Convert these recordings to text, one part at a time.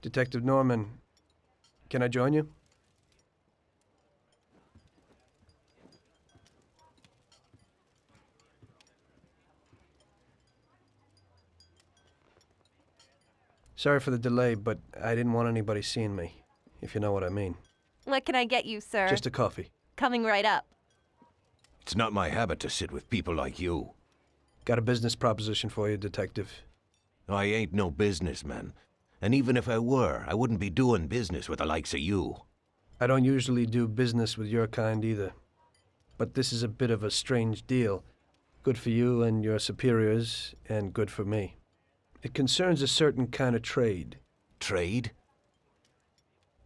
Detective Norman, can I join you? Sorry for the delay, but I didn't want anybody seeing me, if you know what I mean. What can I get you, sir? Just a coffee. Coming right up. It's not my habit to sit with people like you. Got a business proposition for you, Detective. I ain't no businessman. And even if I were, I wouldn't be doing business with the likes of you. I don't usually do business with your kind either. But this is a bit of a strange deal. Good for you and your superiors, and good for me. It concerns a certain kind of trade. Trade?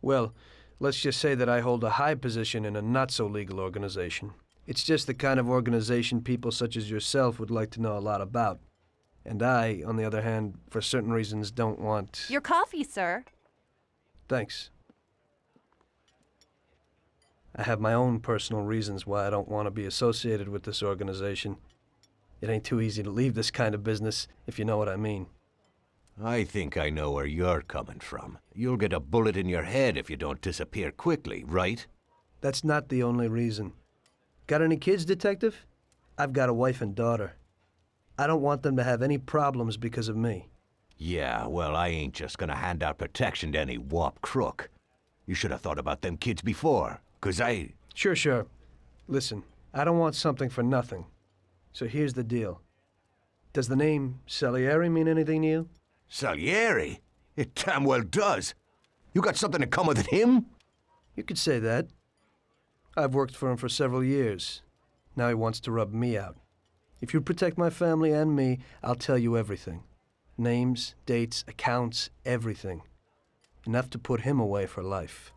Well, let's just say that I hold a high position in a not-so-legal organization. It's just the kind of organization people such as yourself would like to know a lot about. And I, on the other hand, for certain reasons, don't want... Your coffee, sir. Thanks. I have my own personal reasons why I don't want to be associated with this organization. It ain't too easy to leave this kind of business, if you know what I mean. I think I know where you're coming from. You'll get a bullet in your head if you don't disappear quickly, right? That's not the only reason. Got any kids, Detective? I've got a wife and daughter. I don't want them to have any problems because of me. Yeah, well, I ain't just gonna hand out protection to any wop crook. You should have thought about them kids before, 'cause I... Sure. Listen, I don't want something for nothing. So here's the deal. Does the name Salieri mean anything to you? Salieri? It damn well does. You got something in common with him? You could say that. I've worked for him for several years. Now he wants to rub me out. If you protect my family and me, I'll tell you everything. Names, dates, accounts, everything. Enough to put him away for life.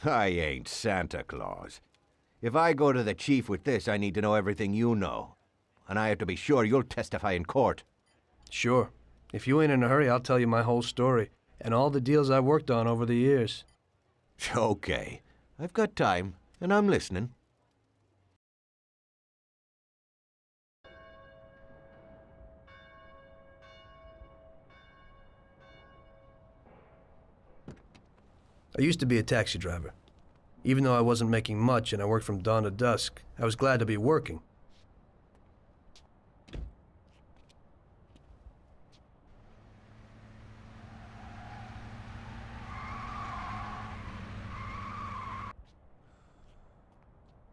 I ain't Santa Claus. If I go to the chief with this, I need to know everything you know. And I have to be sure you'll testify in court. Sure. If you ain't in a hurry, I'll tell you my whole story, and all the deals I've worked on over the years. Okay. I've got time, and I'm listening. I used to be a taxi driver. Even though I wasn't making much and I worked from dawn to dusk, I was glad to be working.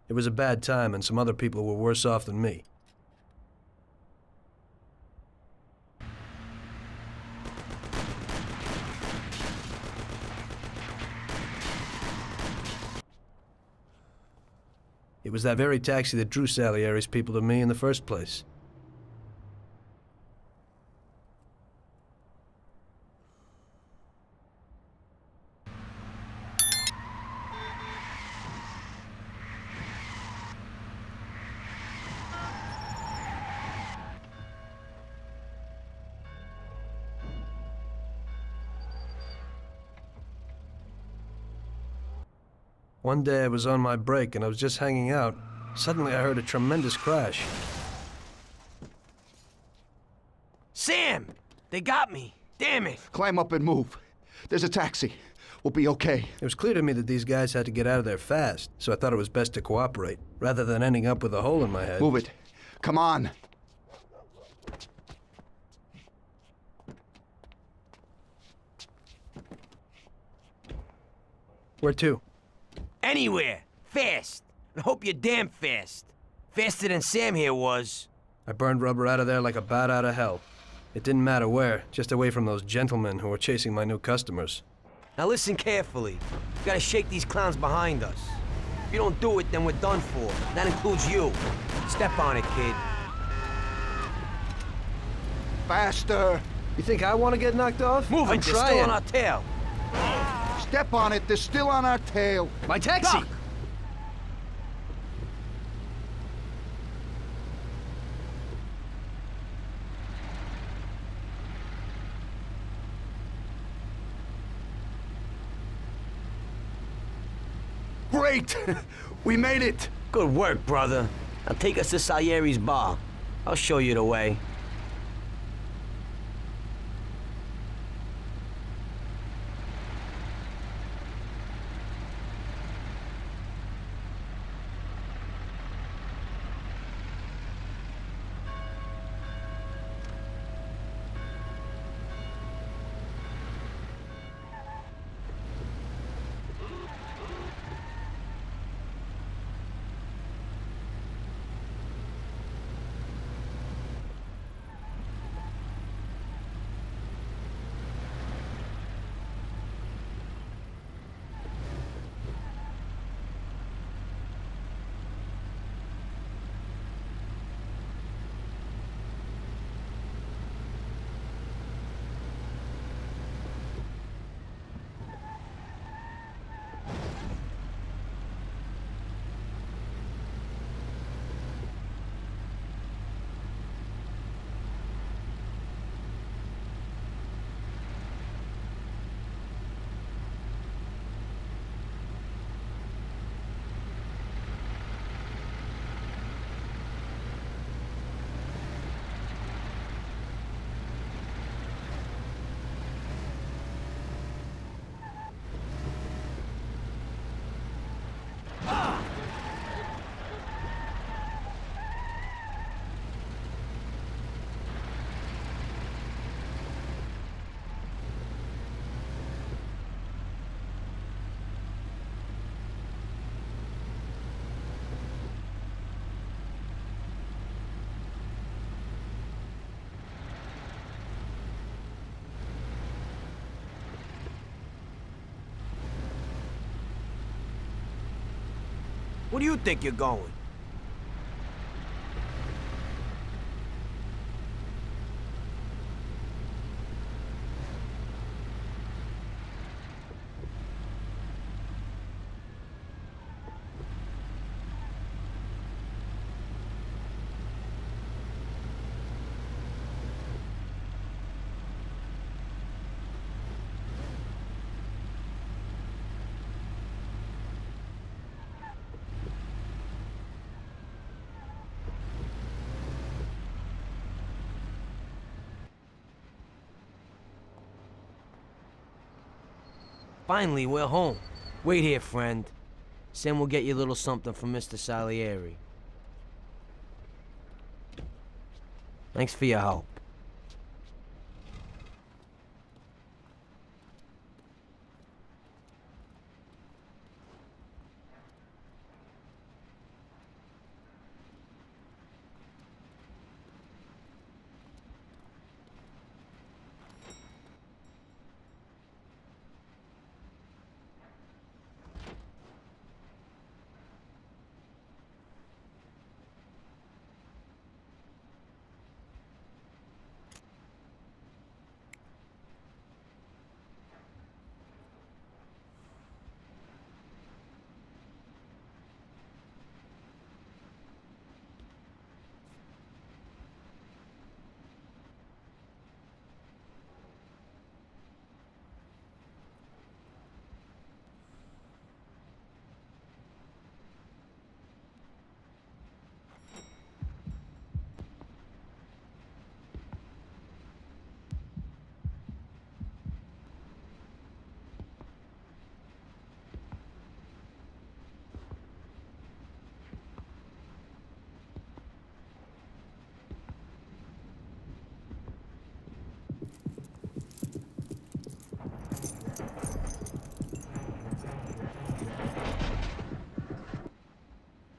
It was a bad time, and some other people were worse off than me. It was that very taxi that drew Salieri's people to me in the first place. One day I was on my break and I was just hanging out. Suddenly I heard a tremendous crash. Sam! They got me! Damn it! Climb up and move. There's a taxi. We'll be okay. It was clear to me that these guys had to get out of there fast, so I thought it was best to cooperate, rather than ending up with a hole in my head. Move it. Come on. Where to? Anywhere! Fast! And hope you're damn fast. Faster than Sam here was. I burned rubber out of there like a bat out of hell. It didn't matter where, just away from those gentlemen who were chasing my new customers. Now listen carefully. We gotta shake these clowns behind us. If you don't do it, then we're done for. That includes you. Step on it, kid. Faster. You think I want to get knocked off? Move I'm it, they're trying. still on our tail. Step on it. They're still on our tail. My taxi! Duck! Great. We made it. Good work, brother. Now take us to Salieri's bar. I'll show you the way. Where do you think you're going? Finally, we're home. Wait here, friend. Sam will get you a little something from Mr. Salieri. Thanks for your help.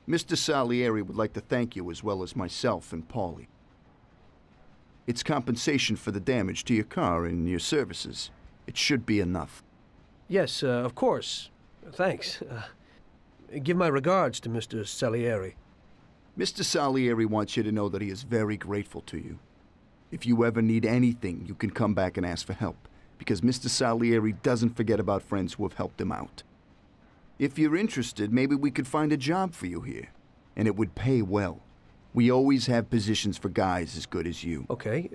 Mr. Salieri would like to thank you as well as myself and Paulie. It's compensation for the damage to your car and your services. It should be enough. Yes, of course. Thanks. Give my regards to Mr. Salieri. Mr. Salieri wants you to know that he is very grateful to you. If you ever need anything, you can come back and ask for help, because Mr. Salieri doesn't forget about friends who have helped him out. If you're interested, maybe we could find a job for you here, and it would pay well. We always have positions for guys as good as you. Okay.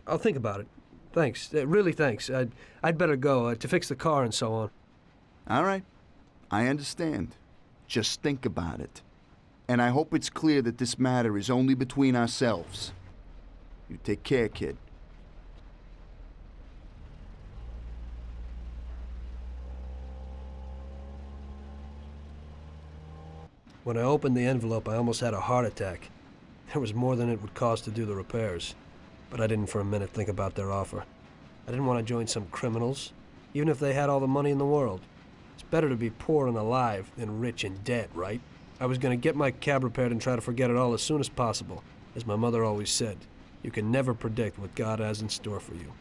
I'll think about it. Thanks. Really thanks. I'd better go to fix the car and so on. All right. I understand. Just think about it. And I hope it's clear that this matter is only between ourselves. You take care, kid. When I opened the envelope, I almost had a heart attack. There was more than it would cost to do the repairs. But I didn't for a minute think about their offer. I didn't want to join some criminals, even if they had all the money in the world. It's better to be poor and alive than rich and dead, right? I was going to get my cab repaired and try to forget it all as soon as possible. As my mother always said, you can never predict what God has in store for you.